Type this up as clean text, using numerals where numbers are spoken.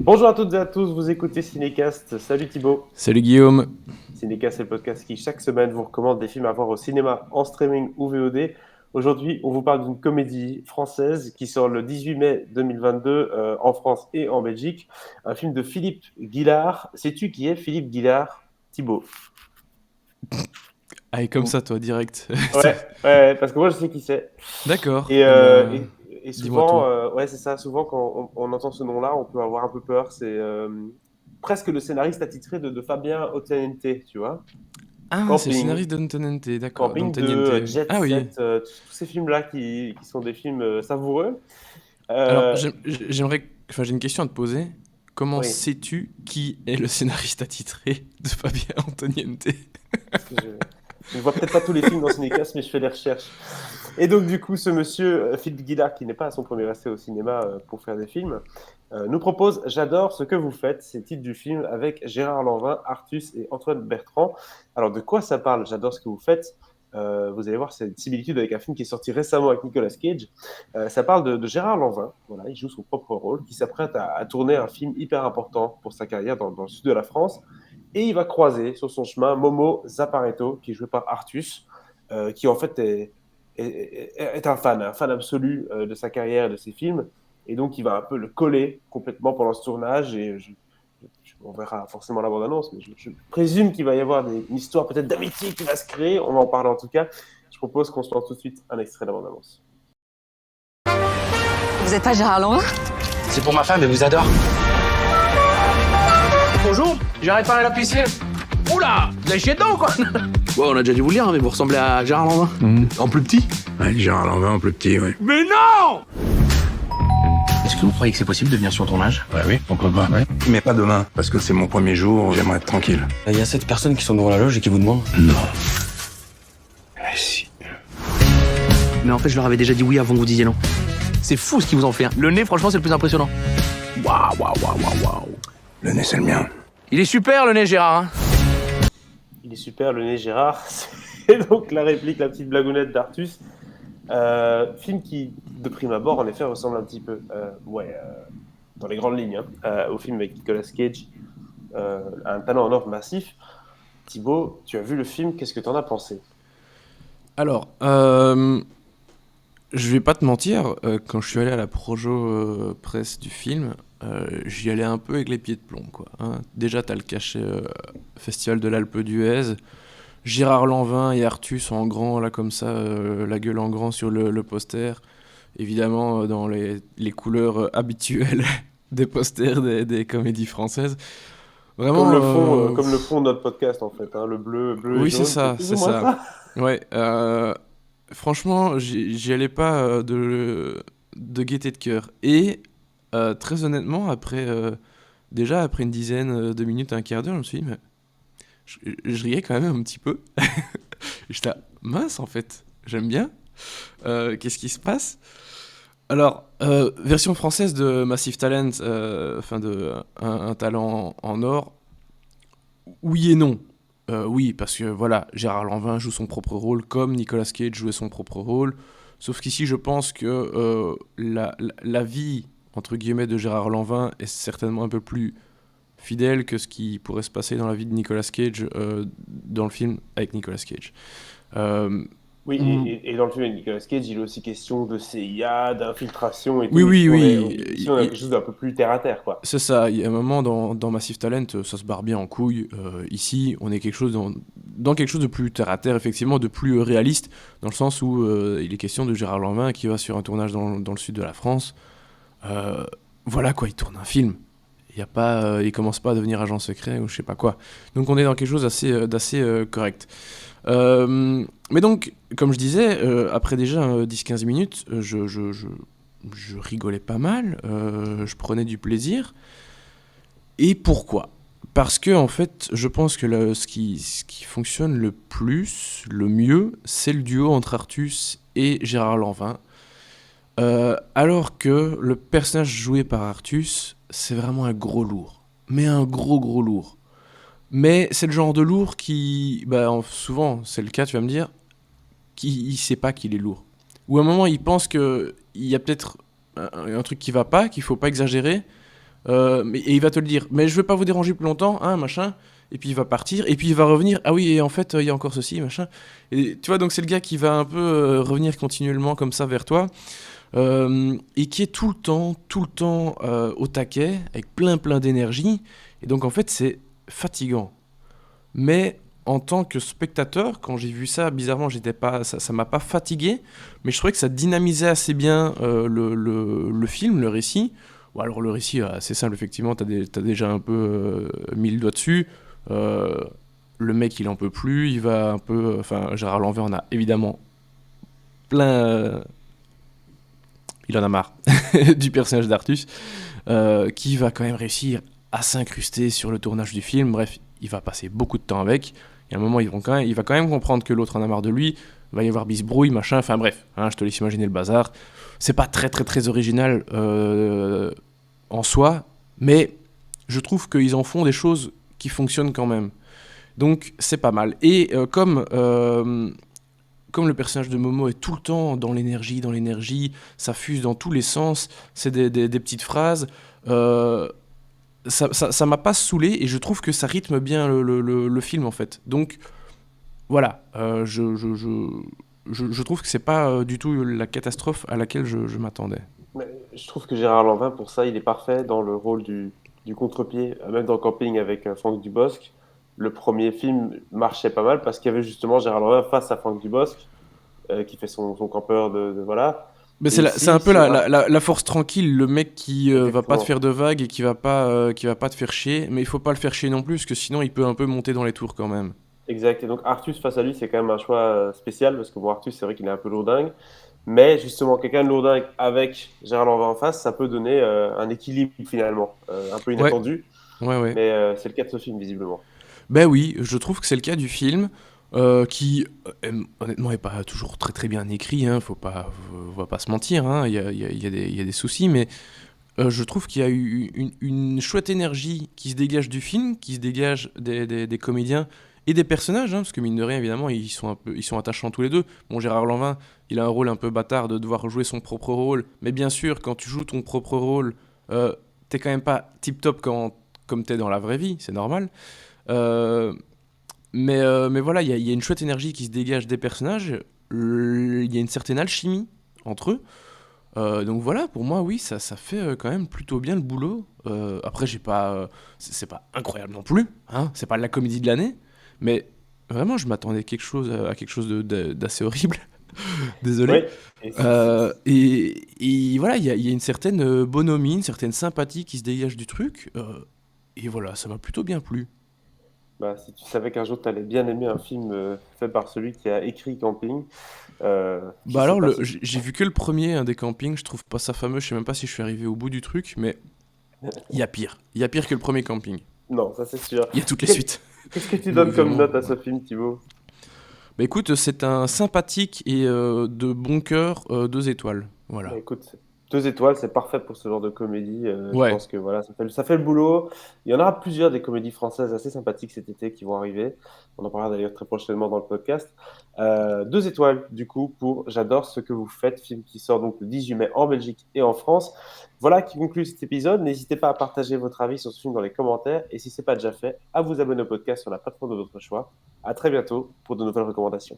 Bonjour à toutes et à tous, vous écoutez Cinécast. Salut Thibaut. Salut Guillaume. Cinécast, c'est le podcast qui, chaque semaine, vous recommande des films à voir au cinéma, en streaming ou VOD. Aujourd'hui, on vous parle d'une comédie française qui sort le 18 mai 2022 en France et en Belgique. Un film de Philippe Guillard. Sais-tu qui est Philippe Guillard, Thibaut? Allez, comme ça, toi, direct. Ouais, parce que moi, je sais qui c'est. D'accord. Et, Eh euh, ben, et dis-moi souvent, tout. ouais, c'est ça. Souvent, quand on entend ce nom-là, on peut avoir un peu peur. C'est presque le scénariste attitré de Fabien Otteniente, tu vois. Ah, c'est le Camping, scénariste d'Antonente, d'accord. Camping 2, d'Antoniente. Jet Ah oui. Set, tous ces films-là qui sont des films savoureux. Alors, Euh, j'aimerais. Enfin, j'ai une question à te poser. Comment oui, sais-tu qui est le scénariste attitré de Fabien Antoniente? parce que je ne vois peut-être pas tous les films dans Cinécast, mais je fais les recherches. Et donc, du coup, ce monsieur, Philippe Guillard, qui n'est pas à son premier essai au cinéma pour faire des films, nous propose J'adore ce que vous faites. C'est le titre du film avec Gérard Lanvin, Artus et Antoine Bertrand. Alors, de quoi ça parle J'adore ce que vous faites. Vous allez voir, c'est une similitude avec un film qui est sorti récemment avec Nicolas Cage. Ça parle de Gérard Lanvin. Voilà, il joue son propre rôle, qui s'apprête à tourner un film hyper important pour sa carrière dans le sud de la France. Et il va croiser sur son chemin Momo Zapparetto, qui est joué par Artus, qui en fait est un fan absolu de sa carrière et de ses films. Et donc, il va un peu le coller complètement pendant ce tournage. Et on verra forcément la bande-annonce, mais je présume qu'il va y avoir une histoire peut-être d'amitié qui va se créer. On va en parler en tout cas. Je propose qu'on se lance tout de suite un extrait de la bande-annonce. Vous êtes pas Gérard Lanvin? C'est pour ma femme, elle vous adore. Bonjour, j'ai réparé la piscine. Oula, vous avez chié dedans quoi? Bon, on a déjà dû vous le dire, mais vous ressemblez à Gérard Lanvin. En plus petit? Ouais, Gérard Lanvin en plus petit, ouais. Mais non! Est-ce que vous croyez que c'est possible de venir sur le tournage? Ouais, oui, pourquoi pas, ouais. Mais pas demain, parce que c'est mon premier jour, j'aimerais être tranquille. Il y a 7 personnes qui sont devant la loge et qui vous demandent. Non. Mais si. Mais en fait, je leur avais déjà dit oui avant que vous disiez non. C'est fou ce qu'ils vous ont fait. Hein. Le nez, franchement, c'est le plus impressionnant. Waouh. Le nez, c'est le mien. Il est super le nez, Gérard. Hein. Il est super, le nez Gérard. C'est donc la réplique, la petite blagounette d'Artus. Film qui, de prime abord, en effet, ressemble un petit peu, dans les grandes lignes, au film avec Nicolas Cage, un talent en or massif. Thibaut, tu as vu le film, qu'est-ce que tu en as pensé? Alors, je vais pas te mentir, quand je suis allé à la projo presse du film, j'y allais un peu avec les pieds de plomb, quoi. Hein. Déjà, t'as le cachet Festival de l'Alpe d'Huez. Gérard Lanvin et Artus en grand, là, comme ça, la gueule en grand sur le poster. Évidemment, dans les couleurs habituelles des posters des comédies françaises. Vraiment. Comme le fond de notre podcast, en fait, hein, le bleu et Oui, jaune, c'est plus c'est ou moins ça. ça. Ouais. Franchement, j'y allais pas de gaieté de cœur. Et très honnêtement, déjà après une dizaine de minutes, un quart d'heure, je me suis dit, mais je riais quand même un petit peu. J'étais là, mince en fait, j'aime bien. Qu'est-ce qui se passe? Alors, version française de Massive Talent, enfin de un talent en or, oui et non. Oui, parce que voilà, Gérard Lanvin joue son propre rôle comme Nicolas Cage jouait son propre rôle. Sauf qu'ici, je pense que la vie, entre guillemets, de Gérard Lanvin est certainement un peu plus fidèle que ce qui pourrait se passer dans la vie de Nicolas Cage dans le film avec Nicolas Cage. Euh, Oui, ou- et dans le film avec Nicolas Cage, il est aussi question de CIA, d'infiltration et Oui, tout. oui, Ici, on a quelque chose d'un peu plus terre à terre, quoi. c'est ça. Il y a un moment dans Massive Talent, ça se barre bien en couille. Ici, on est quelque chose dans quelque chose de plus terre à terre, effectivement, de plus réaliste, dans le sens où il est question de Gérard Lanvin qui va sur un tournage dans le sud de la France. Euh, voilà quoi, il tourne un film. Il y a pas, il commence pas à devenir agent secret ou je sais pas quoi. Donc on est dans quelque chose d'assez correct. Mais donc, comme je disais, après déjà 10-15 minutes, je rigolais pas mal, je prenais du plaisir. Et pourquoi? Parce que en fait, je pense que ce qui fonctionne le plus, le mieux, c'est le duo entre Artus et Gérard Lanvin. Alors que le personnage joué par Artus, c'est vraiment un gros lourd. Mais un gros lourd. Mais c'est le genre de lourd qui, bah, souvent, c'est le cas, tu vas me dire, qui il sait pas qu'il est lourd. Ou à un moment, il pense qu'il y a peut-être un truc qui va pas, qu'il faut pas exagérer. Et il va te le dire, mais je vais pas vous déranger plus longtemps, hein, machin. Et puis il va partir, et puis il va revenir. Ah oui, et en fait, il y a encore ceci, machin. Et tu vois, donc c'est le gars qui va un peu revenir continuellement comme ça vers toi, et qui est tout le temps au taquet, avec plein d'énergie. Et donc en fait, c'est fatigant. Mais en tant que spectateur, quand j'ai vu ça, bizarrement, ça m'a pas fatigué, mais je trouvais que ça dynamisait assez bien le film, le récit. Bon, alors le récit, c'est simple, effectivement, t'as déjà un peu mis le doigt dessus. Euh, le mec, il en peut plus, il va un peu... Enfin, Gérard Lanvin en a évidemment plein... il en a marre du personnage d'Artus, qui va quand même réussir à s'incruster sur le tournage du film. Bref, il va passer beaucoup de temps avec. Et à un moment, il va quand même comprendre que l'autre en a marre de lui. Il va y avoir bisbrouille, machin. Enfin bref, hein, je te laisse imaginer le bazar. C'est pas très original en soi, mais je trouve qu'ils en font des choses qui fonctionnent quand même. Donc c'est pas mal. Et comme le personnage de Momo est tout le temps dans l'énergie, ça fuse dans tous les sens, c'est des petites phrases, ça m'a pas saoulé et je trouve que ça rythme bien le film en fait. Donc voilà, je trouve que c'est pas du tout la catastrophe à laquelle je m'attendais. Mais je trouve que Gérard Lanvin, pour ça, il est parfait dans le rôle du contre-pied, même dans Camping avec Franck Dubosc. Le premier film marchait pas mal parce qu'il y avait justement Gérard Lanvin face à Franck Dubosc, qui fait son campeur voilà. Mais Et c'est un ici, peu sur Art- la force tranquille, le mec qui va pas te Exactement. faire de vagues et qui va pas te faire chier, mais il faut pas le faire chier non plus, parce que sinon il peut un peu monter dans les tours quand même. Exact. Et donc Artus face à lui, c'est quand même un choix spécial parce que bon, Artus, c'est vrai qu'il est un peu lourdingue. Mais justement, quelqu'un de lourdingue avec Gérard Lanvin en face, ça peut donner un équilibre finalement, un peu Ouais, inattendu. ouais. Mais c'est le cas de ce film, visiblement. Ben oui, je trouve que c'est le cas du film, qui honnêtement est pas toujours très bien écrit, hein, faut pas se mentir, hein, il y a des soucis, mais je trouve qu'il y a eu une chouette énergie qui se dégage du film, qui se dégage des comédiens et des personnages, hein, parce que mine de rien, évidemment, ils sont attachants tous les deux. Bon, Gérard Lanvin, il a un rôle un peu bâtard de devoir jouer son propre rôle, mais bien sûr, quand tu joues ton propre rôle, euh, t'es quand même pas tip-top comme t'es dans la vraie vie, c'est normal. Euh, mais voilà, il y a une chouette énergie qui se dégage des personnages, il y a une certaine alchimie entre eux. Donc voilà, pour moi, oui, ça fait quand même plutôt bien le boulot. Après, c'est pas incroyable non plus, hein, c'est pas la comédie de l'année, mais vraiment, je m'attendais à quelque chose d'assez horrible. Oui. Désolé. Et Et voilà, il y a une certaine bonhomie, une certaine sympathie qui se dégage du truc. Et voilà, ça m'a plutôt bien plu. bah, si tu savais qu'un jour tu allais bien aimer un film fait par celui qui a écrit Camping, je Bah sais alors, pas si. j'ai vu que le premier, un des campings, je trouve pas ça fameux, je sais même pas si je suis arrivé au bout du truc, mais il y a pire. Il y a pire que le premier camping. Non, ça c'est sûr. Il y a toutes les Qu'est- suites. Qu'est-ce que tu Donc donnes comme évidemment, note à ce voilà. film, Thibaut? Bah écoute, c'est un sympathique et de bon cœur, 2 étoiles. Bah, Voilà. écoute, 2 étoiles, c'est parfait pour ce genre de comédie. Je Ouais. pense que voilà, ça fait le boulot. Il y en aura plusieurs des comédies françaises assez sympathiques cet été qui vont arriver. On en parlera d'ailleurs très prochainement dans le podcast. 2 étoiles, du coup, pour J'adore ce que vous faites, film qui sort donc le 18 mai en Belgique et en France. Voilà qui conclut cet épisode. N'hésitez pas à partager votre avis sur ce film dans les commentaires. Et si ce n'est pas déjà fait, à vous abonner au podcast sur la plateforme de votre choix. À très bientôt pour de nouvelles recommandations.